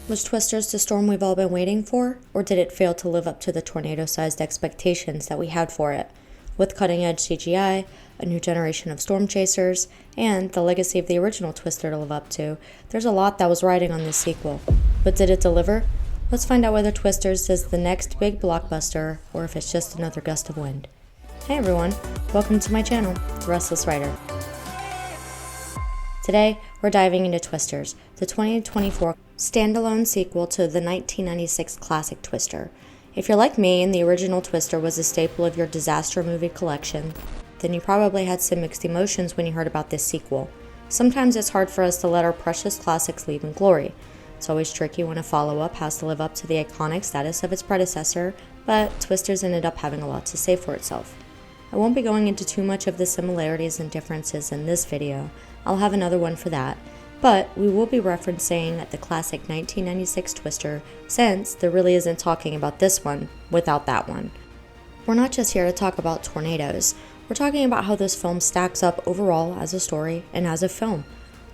Was Twisters the storm we've all been waiting for, or did it fail to live up to the tornado-sized expectations that we had for it? With cutting-edge CGI, a new generation of storm chasers, and the legacy of the original Twister to live up to, there's a lot that was riding on this sequel. But did it deliver? Let's find out whether Twisters is the next big blockbuster, or if it's just another gust of wind. Hey everyone, welcome to my channel, The Restless Writer. Today, we're diving into Twisters, the 2024 standalone sequel to the 1996 classic Twister. If you're like me and the original Twister was a staple of your disaster movie collection, then you probably had some mixed emotions when you heard about this sequel. Sometimes it's hard for us to let our precious classics leave in glory. It's always tricky when a follow-up has to live up to the iconic status of its predecessor, but Twisters ended up having a lot to say for itself. I won't be going into too much of the similarities and differences in this video. I'll have another one for that, but we will be referencing the classic 1996 Twister, since there really isn't talking about this one without that one. We're not just here to talk about tornadoes, we're talking about how this film stacks up overall as a story and as a film.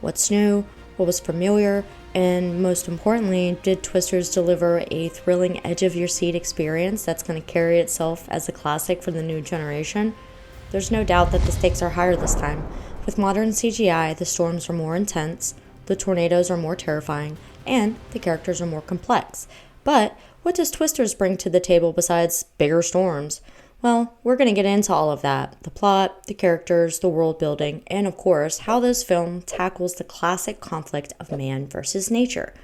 What's new, what was familiar, and most importantly, did Twisters deliver a thrilling edge-of-your-seat experience that's going to carry itself as a classic for the new generation? There's no doubt that the stakes are higher this time. With modern CGI, the storms are more intense, the tornadoes are more terrifying, and the characters are more complex. But what does Twisters bring to the table besides bigger storms? Well, we're going to get into all of that. The plot, the characters, the world building, and of course, how this film tackles the classic conflict of man versus nature.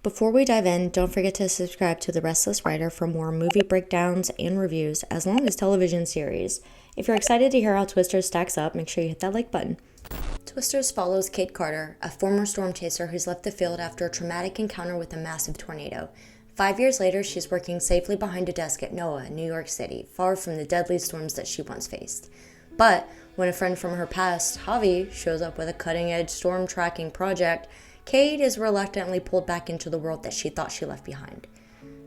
Before we dive in, don't forget to subscribe to The Restless Writer for more movie breakdowns and reviews, as long as television series. If you're excited to hear how Twisters stacks up, make sure you hit that like button. Twisters follows Kate Carter, a former storm chaser who's left the field after a traumatic encounter with a massive tornado. 5 years later, she's working safely behind a desk at NOAA in New York City, far from the deadly storms that she once faced. But when a friend from her past, Javi, shows up with a cutting-edge storm tracking project, Kate is reluctantly pulled back into the world that she thought she left behind.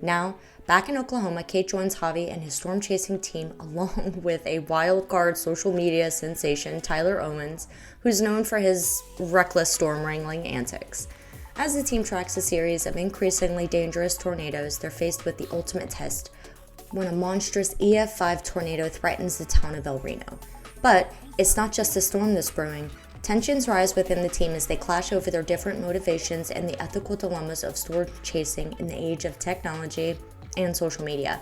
Now, back in Oklahoma, Kate joins Javi and his storm-chasing team along with a wild-card social media sensation, Tyler Owens, who's known for his reckless storm-wrangling antics. As the team tracks a series of increasingly dangerous tornadoes, they're faced with the ultimate test when a monstrous EF5 tornado threatens the town of El Reno. But it's not just a storm that's brewing. Tensions rise within the team as they clash over their different motivations and the ethical dilemmas of storm chasing in the age of technology and social media.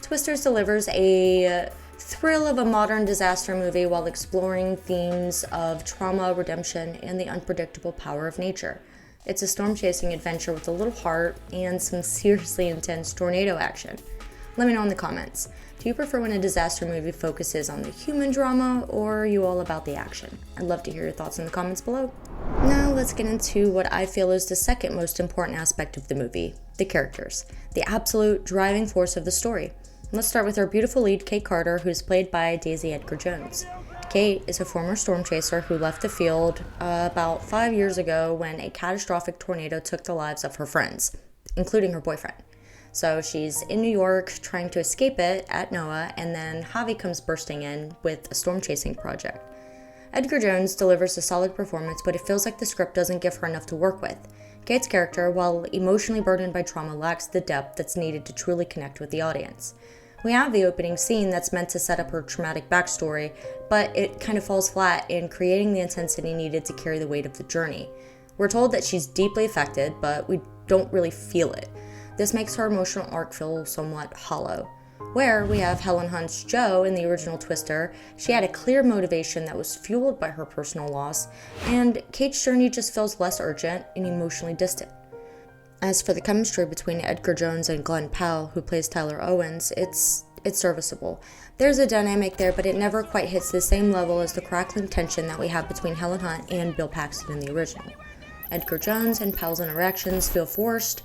Twisters delivers a thrill of a modern disaster movie while exploring themes of trauma, redemption, and the unpredictable power of nature. It's a storm-chasing adventure with a little heart and some seriously intense tornado action. Let me know in the comments. Do you prefer when a disaster movie focuses on the human drama, or are you all about the action? I'd love to hear your thoughts in the comments below. Now let's get into what I feel is the second most important aspect of the movie, the characters, the absolute driving force of the story. Let's start with our beautiful lead, Kate Carter, who's played by Daisy Edgar-Jones. Kate is a former storm chaser who left the field about 5 years ago when a catastrophic tornado took the lives of her friends, including her boyfriend. So she's in New York trying to escape it at NOAA, and then Javi comes bursting in with a storm chasing project. Edgar-Jones delivers a solid performance, but it feels like the script doesn't give her enough to work with. Kate's character, while emotionally burdened by trauma, lacks the depth that's needed to truly connect with the audience. We have the opening scene that's meant to set up her traumatic backstory, but it kind of falls flat in creating the intensity needed to carry the weight of the journey. We're told that she's deeply affected, but we don't really feel it. This makes her emotional arc feel somewhat hollow. Where we have Helen Hunt's Jo in the original Twister, she had a clear motivation that was fueled by her personal loss, and Kate's journey just feels less urgent and emotionally distant. As for the chemistry between Edgar-Jones and Glenn Powell, who plays Tyler Owens, it's serviceable. There's a dynamic there, but it never quite hits the same level as the crackling tension that we have between Helen Hunt and Bill Paxton in the original. Edgar-Jones and Powell's interactions feel forced,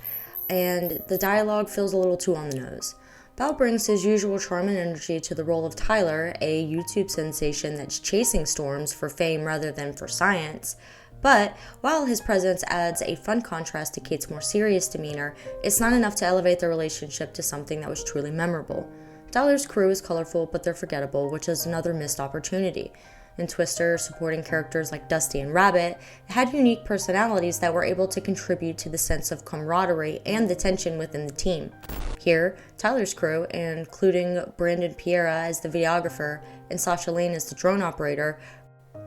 and the dialogue feels a little too on the nose. Powell brings his usual charm and energy to the role of Tyler, a YouTube sensation that's chasing storms for fame rather than for science. But while his presence adds a fun contrast to Kate's more serious demeanor, it's not enough to elevate their relationship to something that was truly memorable. Tyler's crew is colorful, but they're forgettable, which is another missed opportunity. In Twister, supporting characters like Dusty and Rabbit had unique personalities that were able to contribute to the sense of camaraderie and the tension within the team. Here, Tyler's crew, including Brandon Piera as the videographer and Sasha Lane as the drone operator,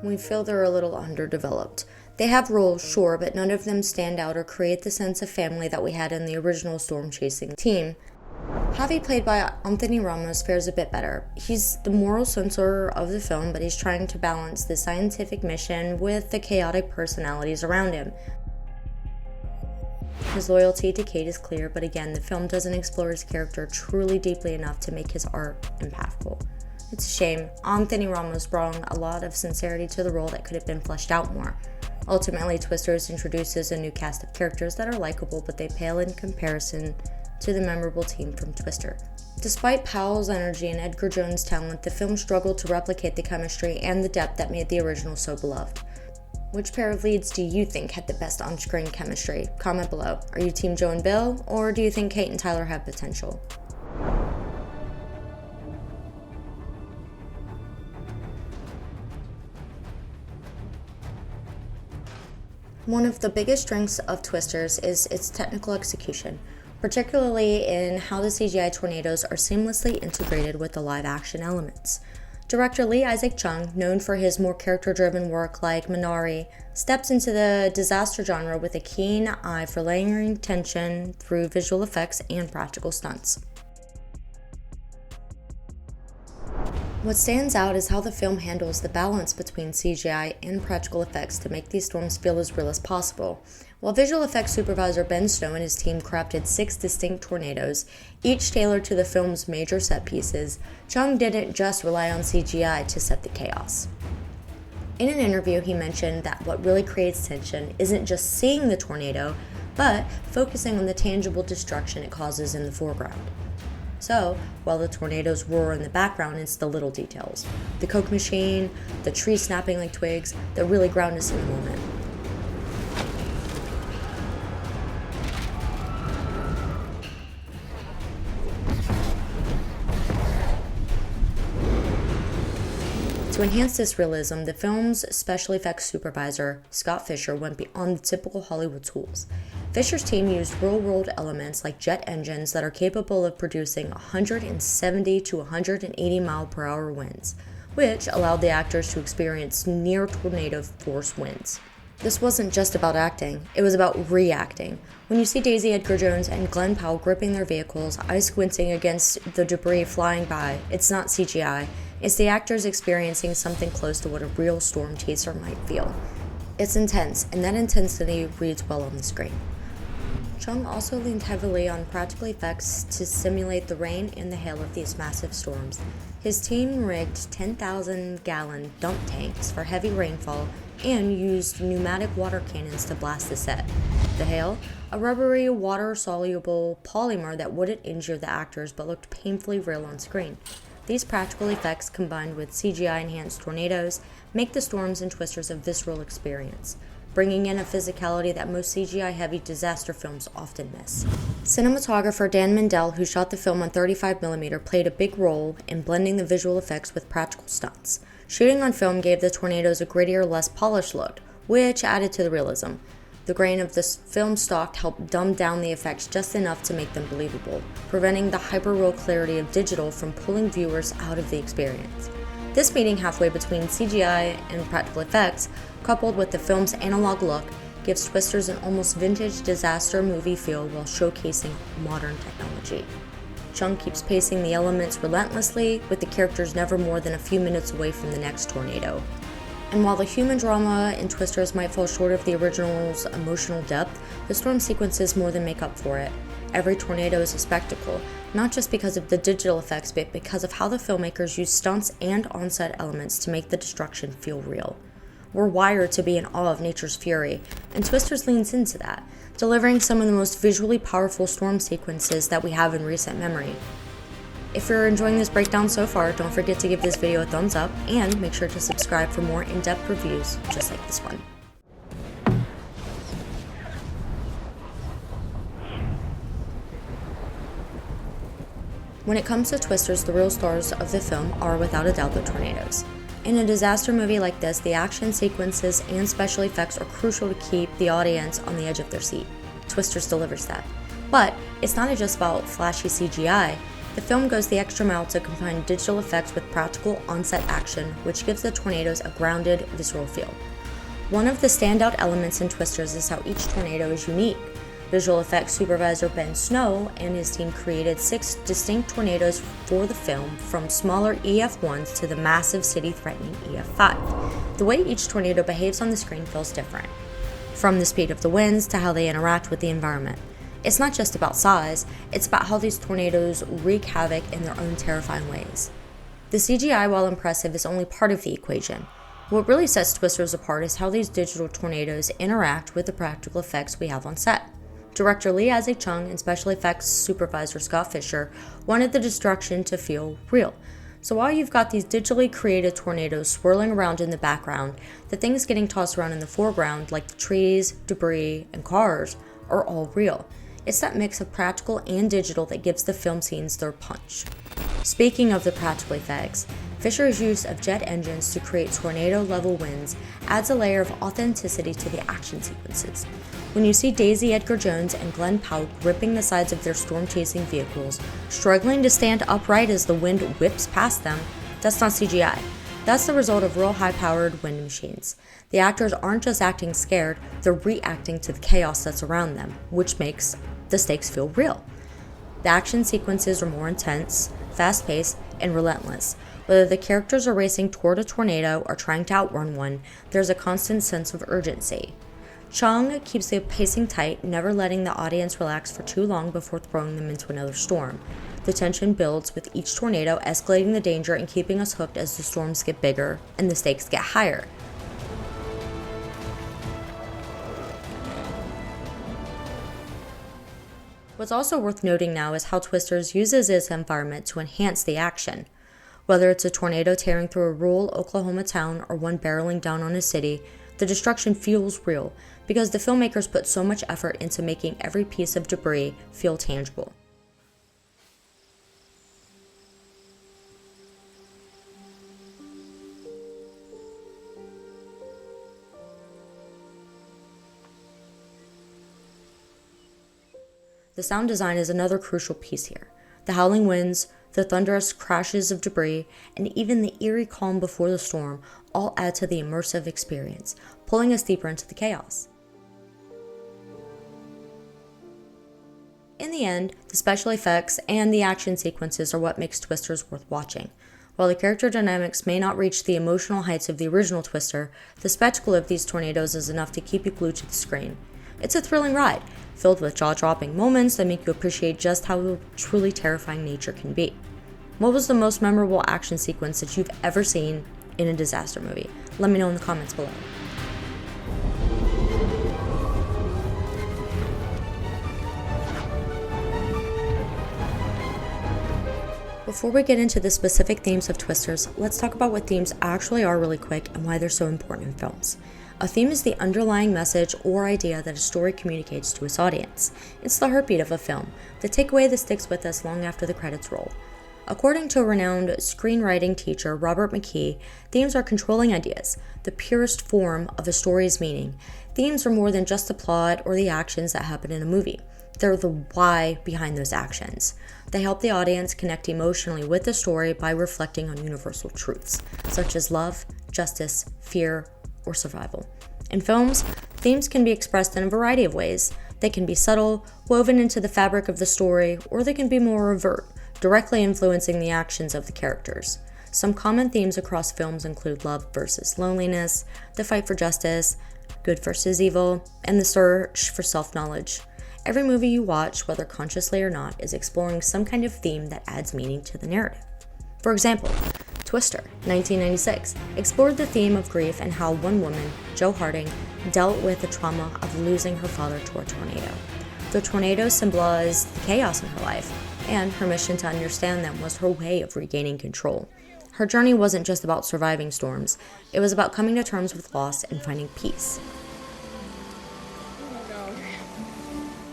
we feel they're a little underdeveloped. They have roles, sure, but none of them stand out or create the sense of family that we had in the original storm-chasing team. Javi, played by Anthony Ramos, fares a bit better. He's the moral censor of the film, but he's trying to balance the scientific mission with the chaotic personalities around him. His loyalty to Kate is clear, but again, the film doesn't explore his character truly deeply enough to make his art impactful. It's a shame. Anthony Ramos brought a lot of sincerity to the role that could have been fleshed out more. Ultimately, Twisters introduces a new cast of characters that are likable, but they pale in comparison to the memorable team from Twister. Despite Powell's energy and Edgar-Jones' talent, the film struggled to replicate the chemistry and the depth that made the original so beloved. Which pair of leads do you think had the best on-screen chemistry? Comment below. Are you Team Joe and Bill, or do you think Kate and Tyler have potential? One of the biggest strengths of Twisters is its technical execution, particularly in how the CGI tornadoes are seamlessly integrated with the live-action elements. Director Lee Isaac Chung, known for his more character-driven work like Minari, steps into the disaster genre with a keen eye for layering tension through visual effects and practical stunts. What stands out is how the film handles the balance between CGI and practical effects to make these storms feel as real as possible. While visual effects supervisor Ben Snow and his team crafted 6 distinct tornadoes, each tailored to the film's major set pieces, Chung didn't just rely on CGI to set the chaos. In an interview, he mentioned that what really creates tension isn't just seeing the tornado, but focusing on the tangible destruction it causes in the foreground. So, while the tornadoes roar in the background, it's the little details. The Coke machine, the tree snapping like twigs, that really ground us in the moment. To enhance this realism, the film's special effects supervisor, Scott Fisher, went beyond the typical Hollywood tools. Fisher's team used real-world elements like jet engines that are capable of producing 170 to 180 mile-per-hour winds, which allowed the actors to experience near-tornado force winds. This wasn't just about acting, it was about reacting. When you see Daisy Edgar-Jones and Glenn Powell gripping their vehicles, eyes squinting against the debris flying by, it's not CGI, it's the actors experiencing something close to what a real storm chaser might feel. It's intense, and that intensity reads well on the screen. Chung also leaned heavily on practical effects to simulate the rain and the hail of these massive storms. His team rigged 10,000-gallon dump tanks for heavy rainfall and used pneumatic water cannons to blast the set. The hail, a rubbery, water-soluble polymer that wouldn't injure the actors but looked painfully real on screen. These practical effects, combined with CGI-enhanced tornadoes, make the storms and Twisters a visceral experience, bringing in a physicality that most CGI-heavy disaster films often miss. Cinematographer Dan Mindell, who shot the film on 35mm, played a big role in blending the visual effects with practical stunts. Shooting on film gave the tornadoes a grittier, less polished look, which added to the realism. The grain of this film stock helped dumb down the effects just enough to make them believable, preventing the hyper-real clarity of digital from pulling viewers out of the experience. This meeting halfway between CGI and practical effects, coupled with the film's analog look, gives Twisters an almost vintage disaster movie feel while showcasing modern technology. Chung keeps pacing the elements relentlessly, with the characters never more than a few minutes away from the next tornado. And while the human drama in Twisters might fall short of the original's emotional depth, the storm sequences more than make up for it. Every tornado is a spectacle, not just because of the digital effects, but because of how the filmmakers use stunts and on-set elements to make the destruction feel real. We're wired to be in awe of nature's fury, and Twisters leans into that, delivering some of the most visually powerful storm sequences that we have in recent memory. If you're enjoying this breakdown so far, don't forget to give this video a thumbs up, and make sure to subscribe for more in-depth reviews just like this one. When it comes to Twisters, the real stars of the film are without a doubt the tornadoes. In a disaster movie like this, the action sequences and special effects are crucial to keep the audience on the edge of their seat. Twisters delivers that. But it's not just about flashy CGI. The film goes the extra mile to combine digital effects with practical on-set action, which gives the tornadoes a grounded, visceral feel. One of the standout elements in Twisters is how each tornado is unique. Visual effects supervisor Ben Snow and his team created 6 distinct tornadoes for the film, from smaller EF1s to the massive city-threatening EF5. The way each tornado behaves on the screen feels different, from the speed of the winds to how they interact with the environment. It's not just about size, it's about how these tornadoes wreak havoc in their own terrifying ways. The CGI, while impressive, is only part of the equation. What really sets Twisters apart is how these digital tornadoes interact with the practical effects we have on set. Director Lee Isaac Chung and special effects supervisor Scott Fisher wanted the destruction to feel real. So while you've got these digitally created tornadoes swirling around in the background, the things getting tossed around in the foreground, like the trees, debris, and cars, are all real. It's that mix of practical and digital that gives the film scenes their punch. Speaking of the practical effects, Fisher's use of jet engines to create tornado-level winds adds a layer of authenticity to the action sequences. When you see Daisy Edgar-Jones and Glenn Powell gripping the sides of their storm-chasing vehicles, struggling to stand upright as the wind whips past them, that's not CGI. That's the result of real high-powered wind machines. The actors aren't just acting scared, they're reacting to the chaos that's around them, which makes the stakes feel real. The action sequences are more intense, fast-paced, and relentless. Whether the characters are racing toward a tornado or trying to outrun one, there's a constant sense of urgency. Chung keeps the pacing tight, never letting the audience relax for too long before throwing them into another storm. The tension builds with each tornado, escalating the danger and keeping us hooked as the storms get bigger and the stakes get higher. What's also worth noting now is how Twisters uses its environment to enhance the action. Whether it's a tornado tearing through a rural Oklahoma town or one barreling down on a city, the destruction feels real because the filmmakers put so much effort into making every piece of debris feel tangible. The sound design is another crucial piece here. The howling winds, the thunderous crashes of debris, and even the eerie calm before the storm all add to the immersive experience, pulling us deeper into the chaos. In the end, the special effects and the action sequences are what makes Twisters worth watching. While the character dynamics may not reach the emotional heights of the original Twister, the spectacle of these tornadoes is enough to keep you glued to the screen. It's a thrilling ride, filled with jaw-dropping moments that make you appreciate just how truly terrifying nature can be. What was the most memorable action sequence that you've ever seen in a disaster movie? Let me know in the comments below. Before we get into the specific themes of Twisters, let's talk about what themes actually are really quick and why they're so important in films. A theme is the underlying message or idea that a story communicates to its audience. It's the heartbeat of a film, the takeaway that sticks with us long after the credits roll. According to renowned screenwriting teacher Robert McKee, themes are controlling ideas, the purest form of a story's meaning. Themes are more than just the plot or the actions that happen in a movie. They're the why behind those actions. They help the audience connect emotionally with the story by reflecting on universal truths, such as love, justice, fear, or survival. In films, themes can be expressed in a variety of ways. They can be subtle, woven into the fabric of the story, or they can be more overt, directly influencing the actions of the characters. Some common themes across films include love versus loneliness, the fight for justice, good versus evil, and the search for self-knowledge. Every movie you watch, whether consciously or not, is exploring some kind of theme that adds meaning to the narrative. For example, Twister, 1996, explored the theme of grief and how one woman, Jo Harding, dealt with the trauma of losing her father to a tornado. The tornadoes symbolized the chaos in her life, and her mission to understand them was her way of regaining control. Her journey wasn't just about surviving storms, it was about coming to terms with loss and finding peace.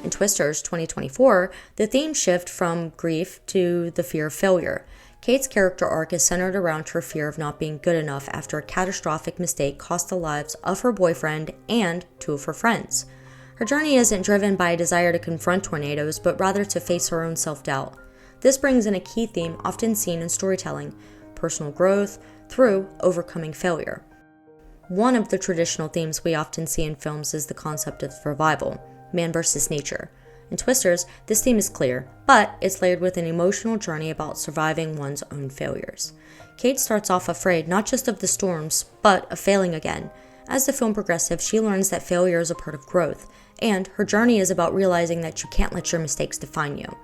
In Twisters 2024, the themes shift from grief to the fear of failure. Kate's character arc is centered around her fear of not being good enough after a catastrophic mistake cost the lives of her boyfriend and 2 of her friends. Her journey isn't driven by a desire to confront tornadoes, but rather to face her own self-doubt. This brings in a key theme often seen in storytelling: personal growth through overcoming failure. One of the traditional themes we often see in films is the concept of survival, man versus nature. In Twisters, this theme is clear, but it's layered with an emotional journey about surviving one's own failures. Kate starts off afraid not just of the storms, but of failing again. As the film progresses, she learns that failure is a part of growth, and her journey is about realizing that you can't let your mistakes define you.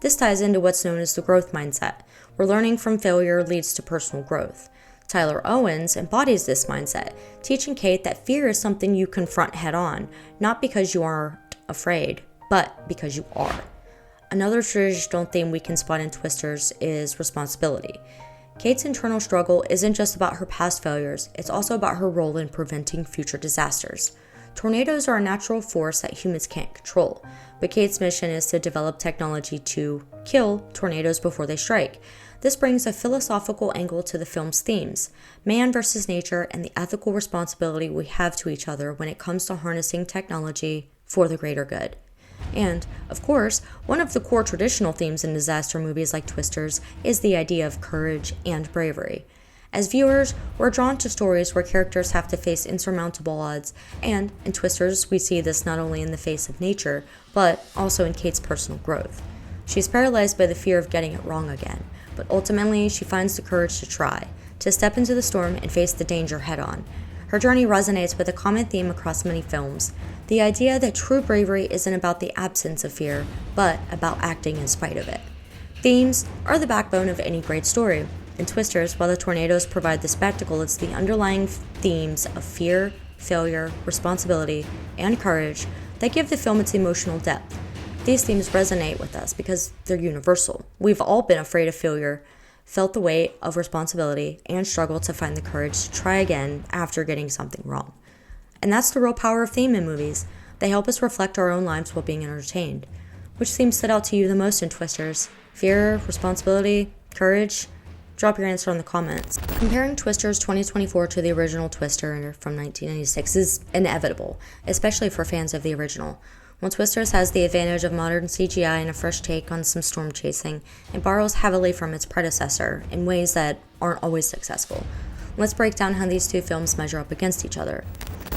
This ties into what's known as the growth mindset, where learning from failure leads to personal growth. Tyler Owens embodies this mindset, teaching Kate that fear is something you confront head-on, not because you are afraid, but because you are. Another traditional theme we can spot in Twisters is responsibility. Kate's internal struggle isn't just about her past failures, it's also about her role in preventing future disasters. Tornadoes are a natural force that humans can't control, but Kate's mission is to develop technology to kill tornadoes before they strike. This brings a philosophical angle to the film's themes: man versus nature and the ethical responsibility we have to each other when it comes to harnessing technology for the greater good. And, of course, one of the core traditional themes in disaster movies like Twisters is the idea of courage and bravery. As viewers, we're drawn to stories where characters have to face insurmountable odds, and in Twisters, we see this not only in the face of nature, but also in Kate's personal growth. She's paralyzed by the fear of getting it wrong again, but ultimately she finds the courage to try, to step into the storm and face the danger head-on. Her journey resonates with a common theme across many films: the idea that true bravery isn't about the absence of fear, but about acting in spite of it. Themes are the backbone of any great story. In Twisters, while the tornadoes provide the spectacle, it's the underlying themes of fear, failure, responsibility, and courage that give the film its emotional depth. These themes resonate with us because they're universal. We've all been afraid of failure, felt the weight of responsibility, and struggled to find the courage to try again after getting something wrong. And that's the real power of theme in movies. They help us reflect our own lives while being entertained. Which theme stood out to you the most in Twisters? Fear, responsibility, courage? Drop your answer in the comments. Comparing Twisters 2024 to the original Twister from 1996 is inevitable, especially for fans of the original. While Twisters has the advantage of modern CGI and a fresh take on some storm chasing, it borrows heavily from its predecessor in ways that aren't always successful. Let's break down how these two films measure up against each other.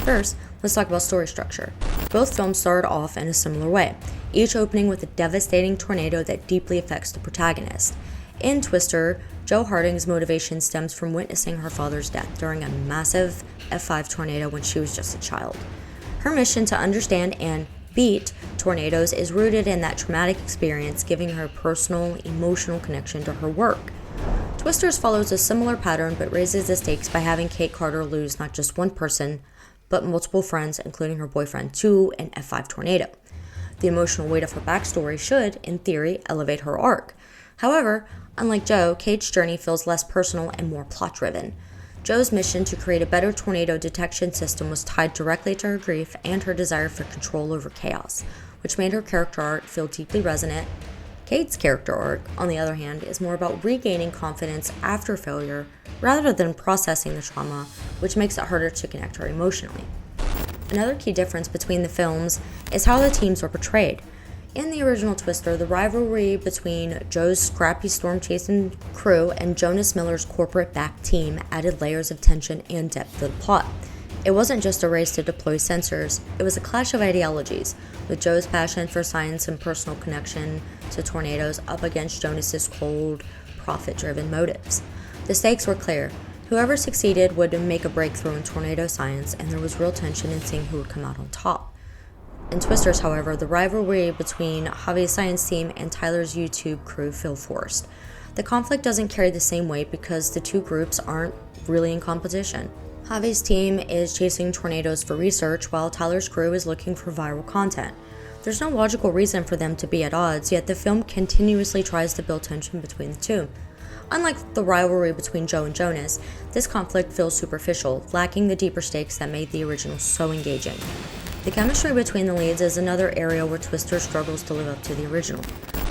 First, let's talk about story structure. Both films started off in a similar way, each opening with a devastating tornado that deeply affects the protagonist. In Twister, Jo Harding's motivation stems from witnessing her father's death during a massive F5 tornado when she was just a child. Her mission to understand and beat tornadoes is rooted in that traumatic experience, giving her a personal, emotional connection to her work. Twisters follows a similar pattern but raises the stakes by having Kate Carter lose not just one person, but multiple friends, including her boyfriend, to an F5 tornado. The emotional weight of her backstory should, in theory, elevate her arc. However, unlike Jo, Kate's journey feels less personal and more plot-driven. Jo's mission to create a better tornado detection system was tied directly to her grief and her desire for control over chaos, which made her character arc feel deeply resonant. Kate's character arc, on the other hand, is more about regaining confidence after failure rather than processing the trauma, which makes it harder to connect her emotionally. Another key difference between the films is how the teams are portrayed. In the original Twister, the rivalry between Jo's scrappy storm-chasing crew and Jonas Miller's corporate-backed team added layers of tension and depth to the plot. It wasn't just a race to deploy sensors, it was a clash of ideologies, with Jo's passion for science and personal connection to tornadoes up against Jonas's cold, profit-driven motives. The stakes were clear. Whoever succeeded would make a breakthrough in tornado science, and there was real tension in seeing who would come out on top. In Twisters, however, the rivalry between Javi's science team and Tyler's YouTube crew feel forced. The conflict doesn't carry the same weight because the two groups aren't really in competition. Javi's team is chasing tornadoes for research, while Tyler's crew is looking for viral content. There's no logical reason for them to be at odds, yet the film continuously tries to build tension between the two. Unlike the rivalry between Jo and Jonas, this conflict feels superficial, lacking the deeper stakes that made the original so engaging. The chemistry between the leads is another area where Twister struggles to live up to the original.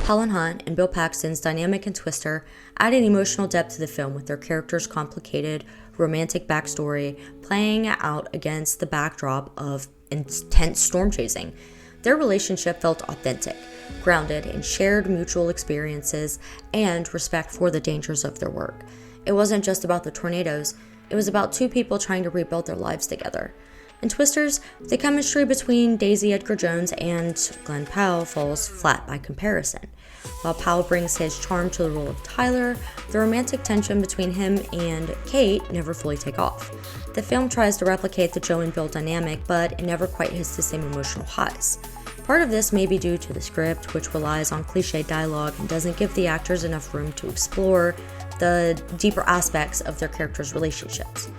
Helen Hunt and Bill Paxton's dynamic in Twister added emotional depth to the film with their characters' complicated romantic backstory playing out against the backdrop of intense storm chasing. Their relationship felt authentic, grounded in shared mutual experiences and respect for the dangers of their work. It wasn't just about the tornadoes, it was about two people trying to rebuild their lives together. In Twisters, the chemistry between Daisy Edgar-Jones and Glenn Powell falls flat by comparison. While Powell brings his charm to the role of Tyler, the romantic tension between him and Kate never fully take off. The film tries to replicate the Joe and Bill dynamic, but it never quite hits the same emotional highs. Part of this may be due to the script, which relies on cliche dialogue and doesn't give the actors enough room to explore the deeper aspects of their characters' relationships.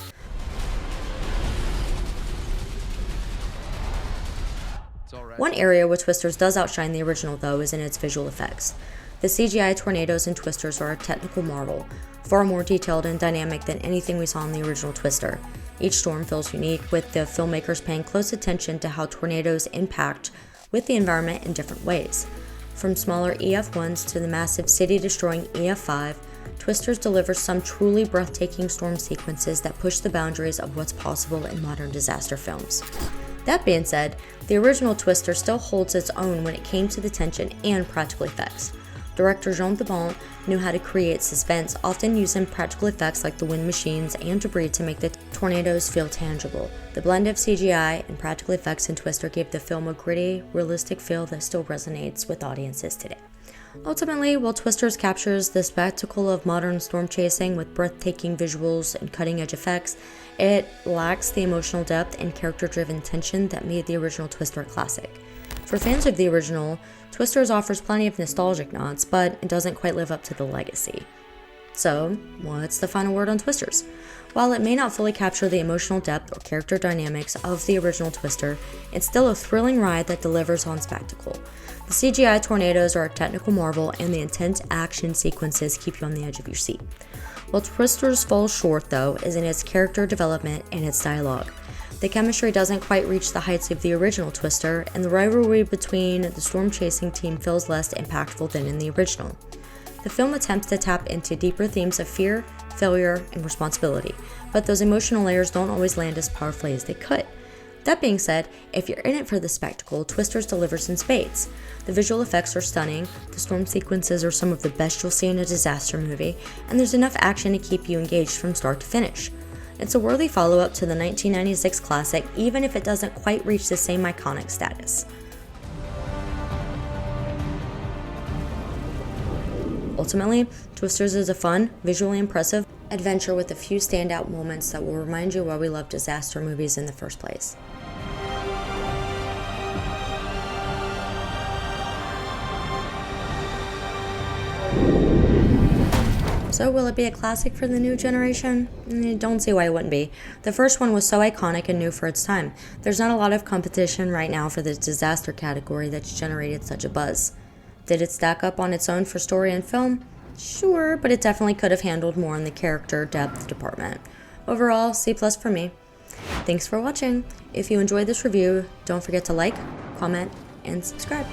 One area where Twisters does outshine the original, though, is in its visual effects. The CGI tornadoes in Twisters are a technical marvel, far more detailed and dynamic than anything we saw in the original Twister. Each storm feels unique, with the filmmakers paying close attention to how tornadoes impact with the environment in different ways. From smaller EF1s to the massive city-destroying EF5, Twisters delivers some truly breathtaking storm sequences that push the boundaries of what's possible in modern disaster films. That being said, the original Twister still holds its own when it came to the tension and practical effects. Director Jean Debont knew how to create suspense, often using practical effects like the wind machines and debris to make the tornadoes feel tangible. The blend of CGI and practical effects in Twister gave the film a gritty, realistic feel that still resonates with audiences today. Ultimately, while Twisters captures the spectacle of modern storm chasing with breathtaking visuals and cutting-edge effects, it lacks the emotional depth and character-driven tension that made the original Twister a classic. For fans of the original, Twisters offers plenty of nostalgic nods, but it doesn't quite live up to the legacy. So, what's the final word on Twisters? While it may not fully capture the emotional depth or character dynamics of the original Twister, it's still a thrilling ride that delivers on spectacle. The CGI tornadoes are a technical marvel, and the intense action sequences keep you on the edge of your seat. What Twisters falls short, though, is in its character development and its dialogue. The chemistry doesn't quite reach the heights of the original Twister, and the rivalry between the storm chasing team feels less impactful than in the original. The film attempts to tap into deeper themes of fear, failure, and responsibility, but those emotional layers don't always land as powerfully as they could. That being said, if you're in it for the spectacle, Twisters delivers in spades. The visual effects are stunning, the storm sequences are some of the best you'll see in a disaster movie, and there's enough action to keep you engaged from start to finish. It's a worthy follow-up to the 1996 classic, even if it doesn't quite reach the same iconic status. Ultimately, Twisters is a fun, visually impressive adventure with a few standout moments that will remind you why we love disaster movies in the first place. So will it be a classic for the new generation? Don't see why it wouldn't be. The first one was so iconic and new for its time. There's not a lot of competition right now for the disaster category that's generated such a buzz. Did it stack up on its own for story and film? Sure, but it definitely could have handled more in the character depth department. Overall, C+ for me. Thanks for watching. If you enjoyed this review, don't forget to like, comment, and subscribe.